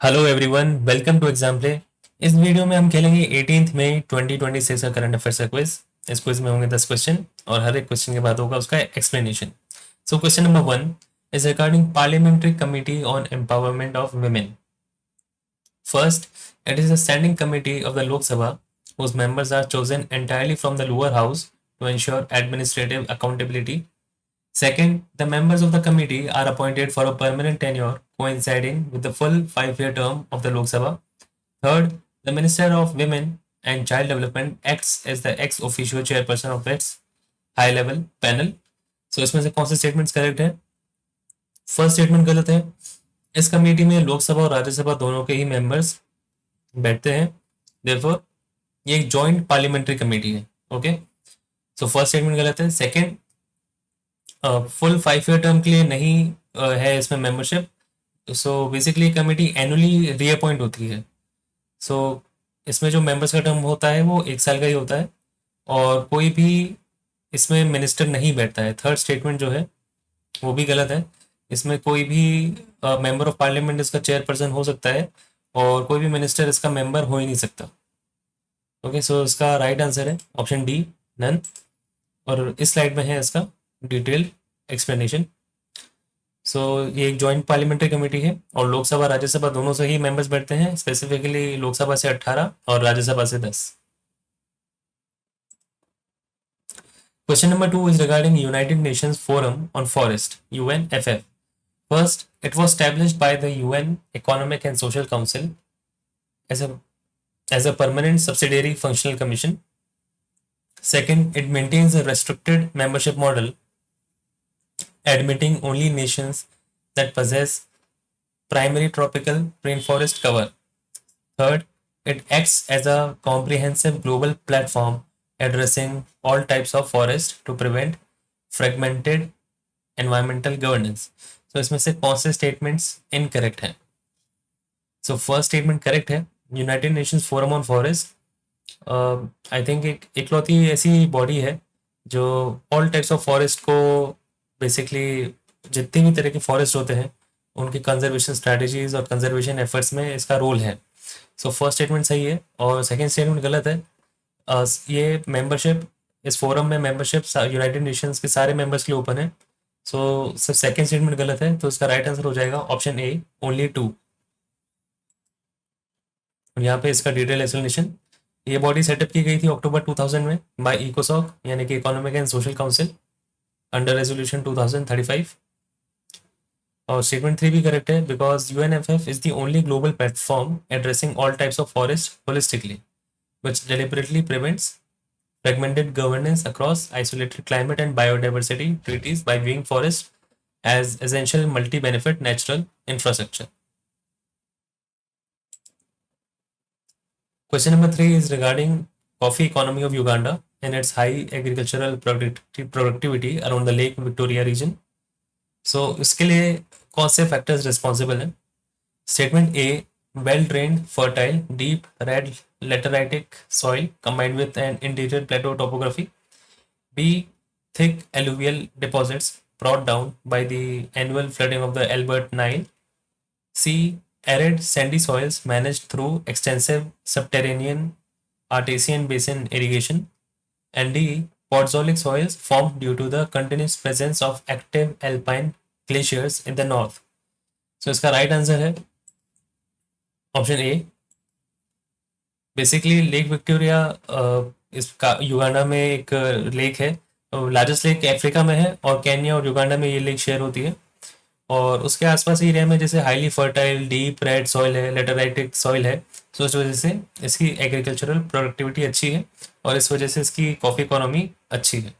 Hello everyone, welcome to exam play. इस video में हम खेलेंगे 18 मई 2026 का करंट अफेयर्स का क्विज। इस क्विज में होंगे 10 क्वेश्चन और हर एक क्वेश्चन के बाद होगा उसका explanation. So question number 1 is regarding parliamentary committee on empowerment of women. First, it is a standing committee of the Lok Sabha whose members are chosen entirely from the lower house to ensure administrative accountability. Second, the members of the committee are appointed for a permanent tenure coinciding with the full 5-year term of the Lok Sabha. Third, the Minister of Women and Child Development acts as the ex officio chairperson of its high level panel. So इसमें से कौन से statements correct है? First statement गलत है। इस committee में लोकसभा और राज्यसभा दोनों के ही मेंबर्स बैठते हैं, देयरफॉर ये एक जॉइंट पार्लियामेंट्री कमेटी है। ओके, सो फर्स्ट स्टेटमेंट गलत है। सेकेंड, फुल 5-year टर्म के लिए नहीं है इसमें membership. So basically committee annually reappoint होती है। सो इसमें जो मेंबर्स का टर्म होता है वो 1 साल का ही होता है और कोई भी इसमें मिनिस्टर नहीं बैठता है। थर्ड स्टेटमेंट जो है वो भी गलत है। इसमें कोई भी मेंबर ऑफ पार्लियामेंट इसका चेयरपर्सन हो सकता है और कोई भी मिनिस्टर इसका मेंबर हो ही नहीं सकता। ओके, सो इसका राइट आंसर है ऑप्शन डी, नन। और इस स्लाइड में है इसका डिटेल एक्सप्लेनेशन। सो ये एक जॉइंट पार्लियामेंट्री कमेटी है और लोकसभा राज्यसभा दोनों से ही मेंबर्स बैठते हैं, स्पेसिफिकली लोकसभा से 18 और राज्यसभा से 10। Question number 2 is regarding United Nations Forum on Forest, UNFF. First, it was established by the UN Economic and Social Council as a permanent subsidiary functional commission. Second, it maintains a restricted membership model, admitting only nations that possess primary tropical rainforest cover. Third, it acts as a comprehensive global platform addressing all types of forest to prevent fragmented environmental governance. So इसमें से कौन से statements incorrect हैं? So first statement correct है। United Nations forum on forest I think एक इकलौती ऐसी body है जो ऑल टाइप्स ऑफ फॉरेस्ट को बेसिकली जितने भी तरह के फॉरेस्ट होते हैं उनकी कंजर्वेशन स्ट्रैटेजीज और कंजर्वेशन एफर्ट्स में इसका रोल है। सो फर्स्ट स्टेटमेंट सही है और सेकेंड स्टेटमेंट गलत है। ये मेंबरशिप इस फोरम में मेंबरशिप यूनाइटेड नेशंस के सारे मेंबर्स के लिए ओपन है। सो सिर्फ सेकेंड स्टेटमेंट गलत है, तो इसका राइट आंसर हो जाएगा ऑप्शन ए, ओनली 2। और यहाँ पे इसका डिटेल एक्सप्लेनेशन। ये बॉडी सेटअप की गई थी अक्टूबर 2000 में बाय इकोसॉक यानी कि economic and social council under resolution 2035। और स्टेटमेंट 3 भी करेक्ट है because UNFF is the only global platform addressing all types of forest holistically which deliberately prevents fragmented governance across isolated climate and biodiversity treaties by viewing forest as essential multi-benefit natural infrastructure. Question number 3 is regarding coffee economy of Uganda and its high agricultural productivity around the Lake Victoria region. So इसके लिए कौन से factors responsible हैं? Statement A, well-drained, fertile, deep, red lateritic soil combined with an interior plateau topography. B, thick alluvial deposits brought down by the annual flooding of the Albert Nile. C, arid sandy soils managed through extensive subterranean artesian basin irrigation. And D, podzolic soils formed due to the continuous presence of active alpine glaciers in the north. So इसका right answer है option ए। Basically lake Victoria इसका Uganda में एक lake है, largest lake Africa में है और Kenya और युगांडा में ये लेक शेयर होती है। और उसके आसपास एरिया में जैसे highly fertile deep red soil है, लेटेराइटिक सॉइल है, तो इस वजह से इसकी एग्रीकल्चरल प्रोडक्टिविटी अच्छी है और इस वजह से इसकी कॉफी इकोनॉमी अच्छी है।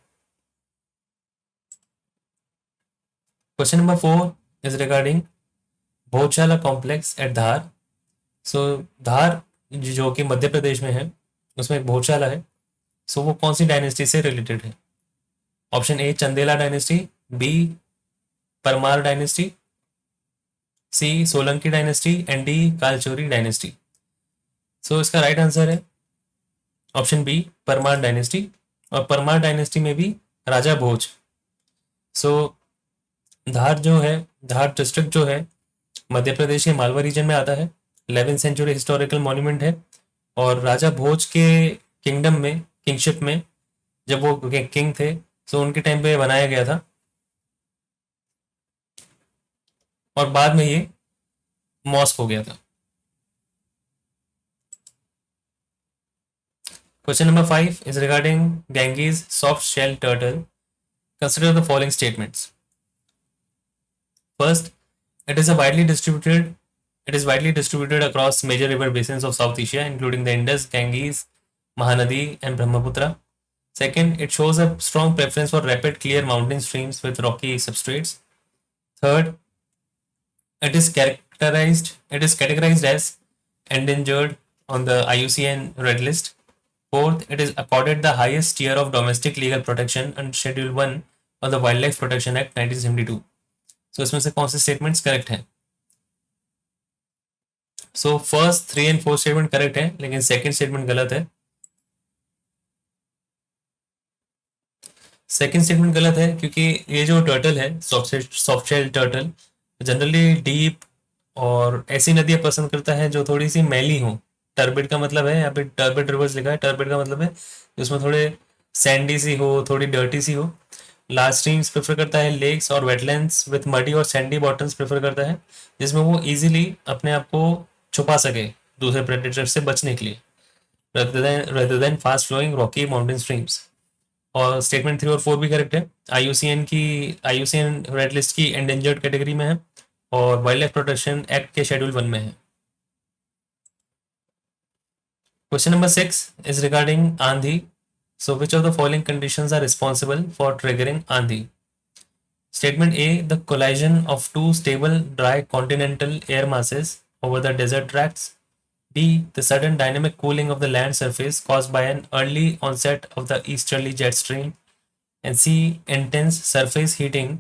Question number 4 is regarding Bhojshala complex at Dhar. So Dhar जो कि मध्य प्रदेश में है उसमें एक भोजशाला है। सो वो कौन सी डायनेस्टी से रिलेटेड है? Option A, Chandela dynasty. B, Parmar dynasty. C, Solanki dynasty. And D, Kalchuri dynasty. So इसका राइट आंसर है ऑप्शन बी, परमार डायनेस्टी। और परमार डायनेस्टी में भी राजा भोज। सो धार जो है, धार डिस्ट्रिक्ट जो है मध्य प्रदेश के मालवा रीजन में आता है 11th सेंचुरी हिस्टोरिकल मॉन्यूमेंट है और राजा भोज के किंगडम में, किंगशिप में, जब वो किंग थे तो उनके टाइम पे बनाया गया था और बाद में ये मॉस्क हो गया था। Question number 5 is regarding Ganges soft shell turtle. Consider the following statements. First, it is a widely distributed it is widely distributed across major river basins of South Asia, including the Indus, Ganges, Mahanadi, and Brahmaputra. Second, it shows a strong preference for rapid, clear mountain streams with rocky substrates. Third, it is categorized as endangered on the IUCN Red List. Fourth, it is accorded the highest tier of domestic legal protection under Schedule 1 of the Wildlife Protection Act 1972. So इसमें से कौन से statements correct हैं? So first 3 and 4 statement correct है, लेकिन second statement गलत है। Second statement गलत है क्योंकि ये जो टर्टल है, soft shell turtle, generally deep और ऐसी नदियां पसंद करता है जो थोड़ी सी मैली हो। टर्बिड का मतलब है, यहाँ पे टर्बिड रिवर्स लिखा है, टर्बिड का मतलब है जिसमें थोड़े सैंडी सी हो, थोड़ी डर्टी सी हो। लार्ज स्ट्रीम्स प्रेफर करता है, लेक्स और वेटलैंड्स विथ मडी और सैंडी बॉटम्स प्रेफर करता है, जिसमें वो इजीली अपने आप को छुपा सके दूसरे प्रेडेटर से बचने के लिए, rather than fast flowing rocky mountain streams. और स्टेटमेंट 3 और 4 भी करेक्ट है। आईयूसीएन रेड लिस्ट की एंडेंजर्ड कैटेगरी में है और वाइल्ड लाइफ प्रोटेक्शन एक्ट के शेड्यूल 1 में है। क्वेश्चन नंबर 6 इज रिगार्डिंग आंधी। So which of the following conditions are responsible for triggering Andhi? Statement A, the collision of two stable dry continental air masses over the desert tracts. B, the sudden dynamic cooling of the land surface caused by an early onset of the easterly jet stream. And C, intense surface heating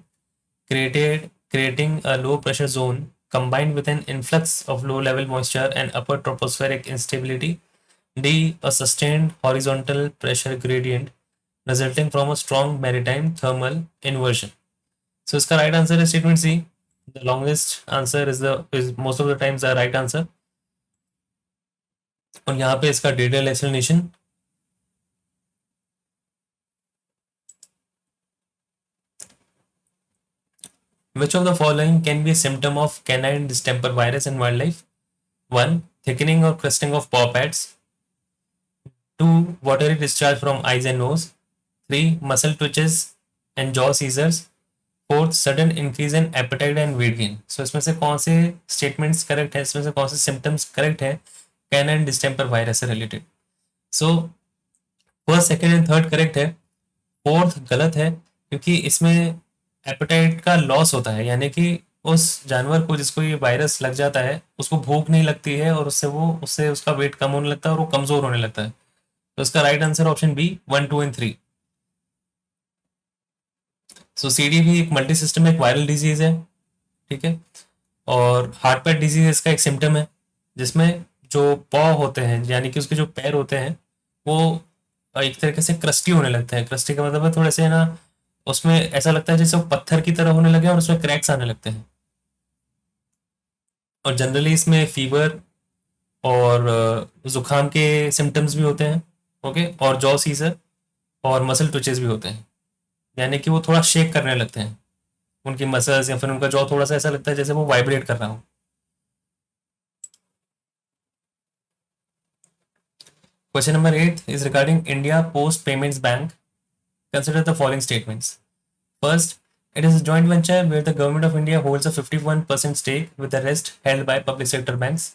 creating a low pressure zone combined with an influx of low level moisture and upper tropospheric instability. D, a sustained horizontal pressure gradient resulting from a strong maritime thermal inversion. So इसका right answer is statement C. The longest answer is most of the times the right answer. और यहाँ पे इसका detailed explanation. Which of the following can be a symptom of canine distemper virus in wildlife? 1, thickening or crusting of paw pads. 2, watery discharge from eyes and nose. 3, muscle twitches and jaw seizures. 4, sudden increase in appetite and weight gain. So इसमें से कौन से statements correct है, इसमें से कौन से symptoms correct है कैनाइन डिस्टेम्पर वायरस से related? So first, second and third correct है, फोर्थ गलत है क्योंकि इसमें एपेटाइट का लॉस होता है, यानी कि उस जानवर को जिसको ये वायरस लग जाता है उसको भूख नहीं लगती है और उससे उसका वेट कम होने लगता है और वो कमजोर होने लगता है। तो इसका right answer option B 1, 2 and 3। So CD भी एक मल्टी सिस्टम एक वायरल डिजीज है, ठीक है, और हार्ट पैट डिजीज इसका एक सिम्टम है जिसमें जो पॉ होते हैं, यानी कि उसके जो पैर होते हैं, वो एक तरीके से क्रस्टी होने लगते हैं। क्रस्टी का मतलब है थोड़े से ना, उसमें ऐसा लगता है जैसे वो पत्थर की तरह होने लगे और उसमें क्रैक्स आने लगते हैं। और जनरली इसमें फीवर और जुकाम के सिम्टम्स भी होते हैं, ओके, और जॉ सीजर और मसल ट्विचेस भी होते हैं, यानी कि वो थोड़ा शेक करने लगते हैं उनकी मसल्स, या फिर उनका जॉ थोड़ा सा ऐसा लगता है जैसे वो वाइब्रेट कर रहा हो। Question number 8 is regarding India Post Payments Bank. Consider the following statements. First, it is a joint venture where the government of India holds a 51% stake with the rest held by public sector banks.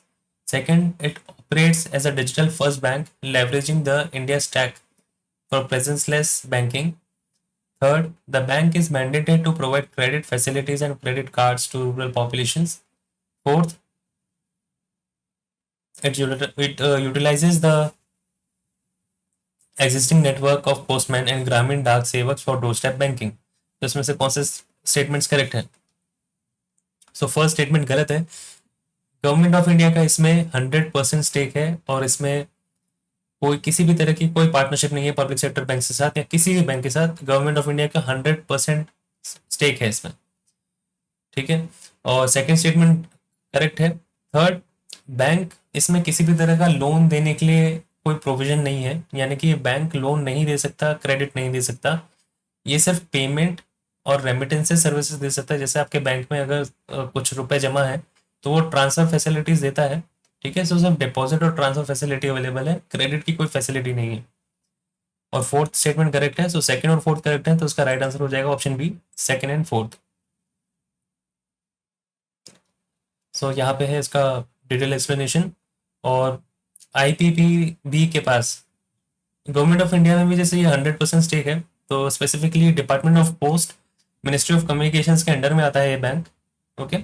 Second, it operates as a digital first bank leveraging the India stack for presence-less banking. Third, the bank is mandated to provide credit facilities and credit cards to rural populations. Fourth, it utilizes the existing network of postmen and ग्रामीण डाक सेवक for door step banking. तो इसमें से कौन से statements correct है? So first statement गलत है। गवर्नमेंट ऑफ इंडिया का इसमें 100% स्टेक है और इसमें कोई किसी भी तरह की कोई पार्टनरशिप नहीं है पब्लिक सेक्टर बैंक के साथ या किसी भी बैंक के साथ। गवर्नमेंट ऑफ इंडिया का 100% स्टेक है इसमें, ठीक है। और सेकेंड स्टेटमेंट करेक्ट है। थर्ड, बैंक इसमें किसी भी तरह का लोन देने के लिए कोई प्रोविजन नहीं है, यानी कि ये बैंक लोन नहीं दे सकता, क्रेडिट नहीं दे सकता। ये सिर्फ पेमेंट और रेमिटेंसेस सर्विसेज दे सकता है। जैसे आपके बैंक में अगर कुछ रुपए जमा है तो वो ट्रांसफर फैसिलिटीज देता है, ठीक है। सो सिर्फ डिपॉजिट और ट्रांसफर फैसिलिटी अवेलेबल है, क्रेडिट की कोई फैसिलिटी नहीं है। और फोर्थ स्टेटमेंट करेक्ट है, सो सेकंड और फोर्थ करेक्ट है, तो उसका राइट आंसर हो जाएगा option B, second and fourth. So यहाँ पे है इसका डिटेल एक्सप्लेनेशन। और आईपीपीबी के पास गवर्नमेंट ऑफ इंडिया में भी जैसे ये 100% स्टेक है, तो specifically department of post, ministry of communications के अंडर में आता है ये बैंक, ओके।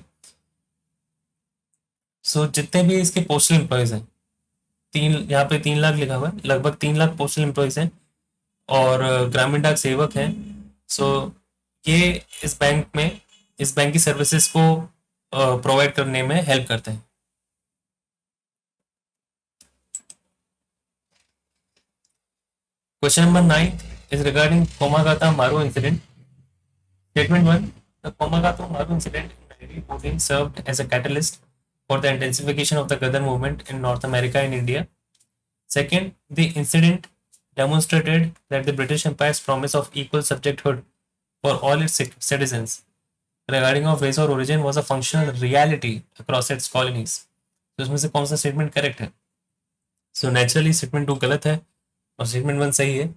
सो जितने भी इसके पोस्टल एम्प्लॉयज हैं, यहाँ पे 3 लाख लिखा हुआ है, लगभग 3 लाख पोस्टल एम्प्लॉयज हैं और ग्रामीण डाक सेवक हैं। सो ये इस बैंक की सर्विसेज को प्रोवाइड करने में हेल्प करते हैं। Question number 9 is regarding Komagata Maru incident. Statement 1. The Komagata Maru incident in 1914 served as a catalyst for the intensification of the Ghadar movement in North America and India. Second, the incident demonstrated that the British Empire's promise of equal subjecthood for all its citizens, regarding of race or origin, was a functional reality across its colonies. तो इसमें से कौन सा statement correct है? So naturally statement 2 गलत है और statement 1 सही है।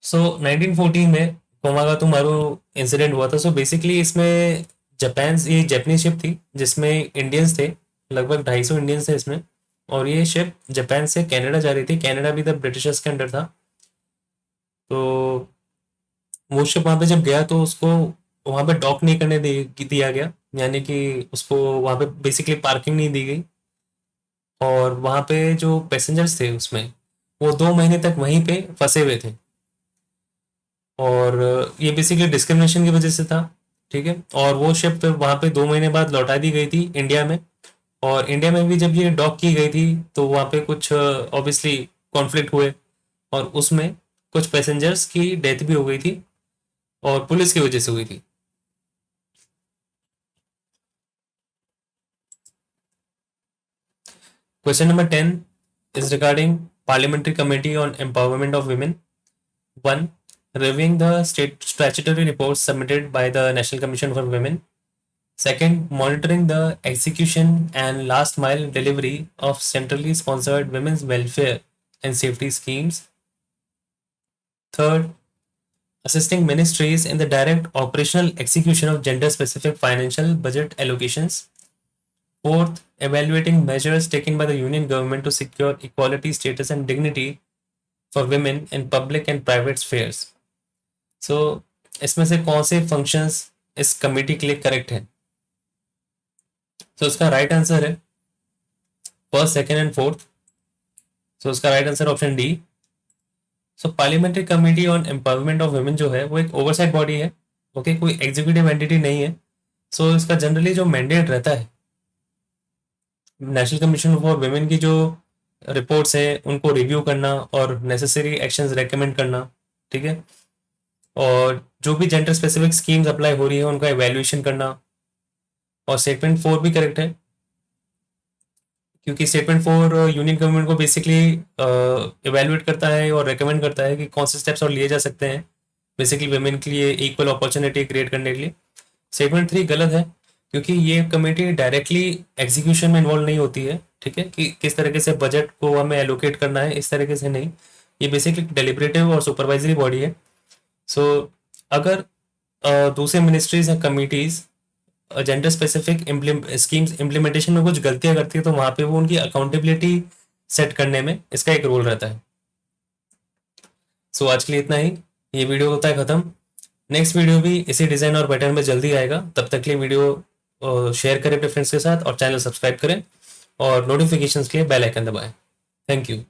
सो 1914 में कोमागातो मारू इंसिडेंट हुआ था। सो बेसिकली इसमें ये जापानीज शिप थी जिसमें इंडियंस थे, लगभग 250 इंडियंस थे इसमें। और ये शिप जापान से कनाडा जा रही थी, कनाडा भी तब ब्रिटिशर्स के अंडर था। तो वो शिप वहाँ पे जब गया तो उसको वहाँ पे डॉक नहीं करने दिया गया, यानी कि उसको वहाँ पे बेसिकली पार्किंग नहीं दी गई। और वहाँ पे जो पैसेंजर्स थे उसमें वो 2 महीने तक वहीं पे फंसे हुए थे। और ये बेसिकली डिस्क्रिमिनेशन की वजह से था, ठीक है। और वो शिप फिर वहाँ पे 2 महीने बाद लौटा दी गई थी इंडिया में। और इंडिया में भी जब ये डॉक की गई थी तो वहाँ पे कुछ ऑब्वियसली कॉन्फ्लिक्ट हुए और उसमें कुछ पैसेंजर्स की डेथ भी हो गई थी और पुलिस की वजह से हुई थी। Question number 10 is regarding Parliamentary Committee on Empowerment of Women. 1. Reviewing the statutory reports submitted by the National Commission for Women. Second, monitoring the execution and last mile delivery of centrally sponsored women's welfare and safety schemes. Third, assisting ministries in the direct operational execution of gender specific financial budget allocations. Fourth, evaluating measures taken by the union government to secure equality, status and dignity for women in public and private spheres. So, इसमें से कौन से functions इस committee के लिए correct है? तो उसका राइट आंसर है फर्स्ट, सेकंड एंड फोर्थ। सो उसका right answer option D. So parliamentary committee on empowerment of women जो है वो एक ओवरसाइट बॉडी है, ओके, कोई एग्जीक्यूटिव एंटिटी नहीं है। सो इसका जनरली जो मैंडेट रहता है, नेशनल कमीशन फॉर वुमेन की जो रिपोर्ट्स हैं उनको रिव्यू करना और नेसेसरी एक्शंस रेकमेंड करना, ठीक है। और जो भी जेंडर स्पेसिफिक स्कीम्स अप्लाई हो रही है उनका एवेल्युएशन करना। और स्टेटमेंट 4 भी करेक्ट है, क्योंकि स्टेटमेंट 4 यूनियन गवर्नमेंट को बेसिकली एवेल्युएट करता है और रेकमेंड करता है कि कौन से स्टेप्स और लिए जा सकते हैं बेसिकली वुमेन के लिए इक्वल अपॉर्चुनिटी क्रिएट करने के लिए। स्टेटमेंट 3 गलत है, क्योंकि ये कमेटी डायरेक्टली एग्जीक्यूशन में इन्वॉल्व नहीं होती है, ठीक है, कि किस तरीके से बजट को हमें एलोकेट करना है, इस तरीके से नहीं। ये बेसिकली डेलिब्रेटिव और सुपरवाइजरी बॉडी है। सो अगर दूसरे मिनिस्ट्रीज या committees gender specific schemes implementation में कुछ गलतियां करती है तो वहां पे वो उनकी अकाउंटेबिलिटी सेट करने में इसका एक रोल रहता है। सो आज के लिए इतना ही, ये वीडियो होता है खत्म। नेक्स्ट वीडियो भी इसी डिज़ाइन और पैटर्न में जल्दी आएगा। तब तक के लिए वीडियो शेयर करें अपने फ्रेंड्स के साथ और चैनल सब्सक्राइब करें और नोटिफिकेशंस के लिए बेल आइकन दबाएं। Thank you.